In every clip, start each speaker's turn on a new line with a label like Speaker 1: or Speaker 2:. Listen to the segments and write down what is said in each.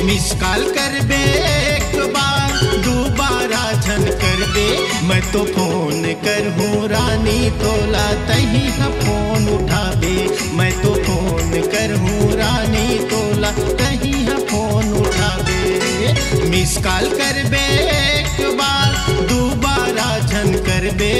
Speaker 1: miss call करबे एक बार दोबारा झन करबे मैं तो फोन करहूँ रानी तोला तही हा फोन उठाबे मैं तो फोन करहूँ रानी तोला तही हा फोन उठाबे मिस कॉल करबे एक बार दोबारा झन करबे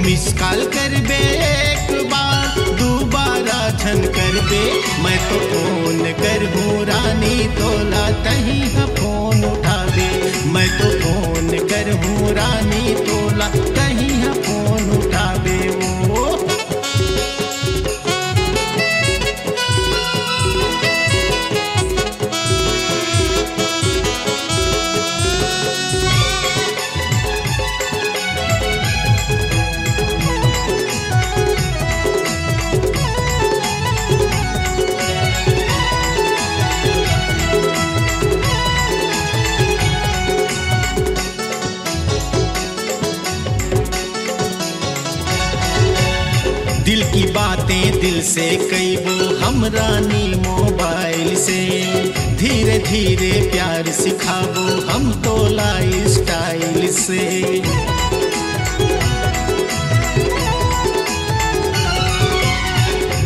Speaker 1: मिस कॉल करबे एक बार दोबारा झन करबे मैं तो फोन करहूँ रानी तोला तही हा फोन उठाबे मैं तो फोन करहूँ रानी तोला तही हा फोन उठाबे वो दिल की बातें दिल से कई वो हम रानी मोबाइल से धीरे धीरे प्यार सिखावो हम तोला स्टाइल से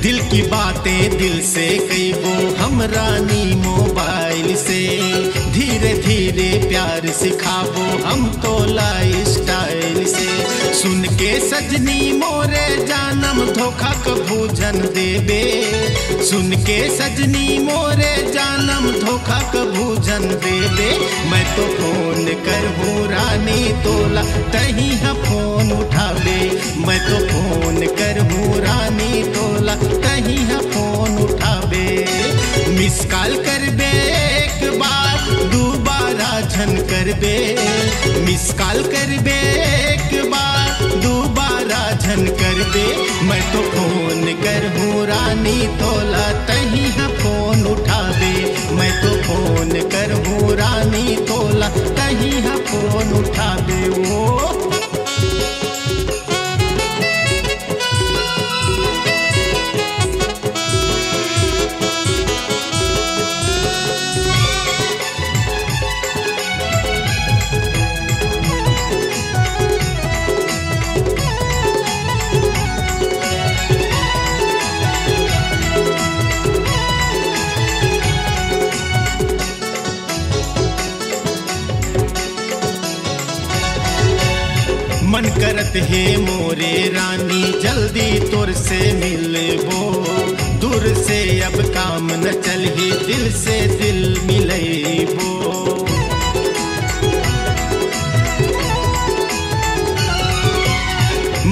Speaker 1: दिल की बातें दिल से कई वो हम रानी मोबाइल से धीरे धीरे प्यार सिखावो हम तोला स्टाइल से सुन के सजनी मोरे जानम धोखा कभू जन देबे सुन के सजनी मोरे जानम धोखा कभू जन देबे मैं तो फोन करहूँ रानी तोला तही हा फोन उठाबे मैं तो फोन करहूँ रानी तोला तही हा फोन उठाबे मिस कॉल करबे एक बार दोबारा झन करबे मिस कॉल करबे एक बार दोबारा झन करबे मैं तो फोन करहूँ रानी तोला तही हा फोन उठाबे मैं तो फोन करहूँ रानी तोला तही हा फोन उठाबे वो मन करत है मोरे रानी जल्दी तोर से मिलबो दूर से अब काम न चलही दिल से दिल मिलबो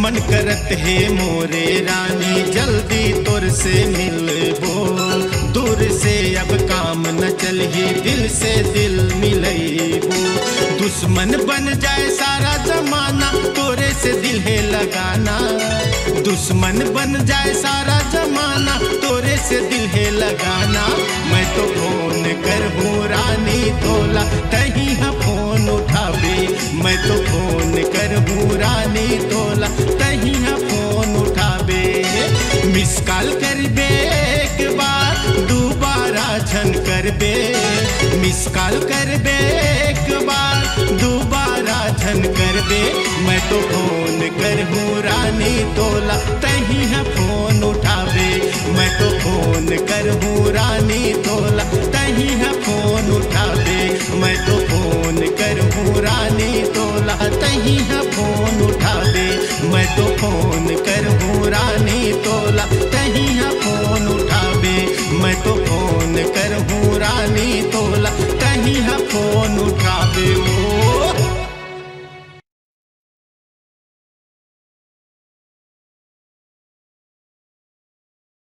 Speaker 1: मन करत है मोरे रानी जल्दी तोर से मिलबो दूर से अब काम न चलही दिल से दिल मिलबो दुश्मन बन जाए सारा जमाना तोरे से दिल है लगाना दुश्मन बन जाए सारा जमाना तोरे से दिल है लगाना मैं तो फोन करहूँ रानी तोला तही हा फोन उठाबे मैं तो फोन करहूँ रानी तोला तही हा फोन उठाबे मिस कॉल करबे एक बार दोबारा झन करबे मिस कॉल करबे एक बार दोबारा झन करबे मैं तो फोन करहूँ रानी तोला तही हा फोन उठाबे मैं तो फोन करहूँ रानी तोला तही हा फोन उठाबे मैं तो फोन करहूँ रानी तोला तही हा फोन उठाबे मैं तो फोन करहूँ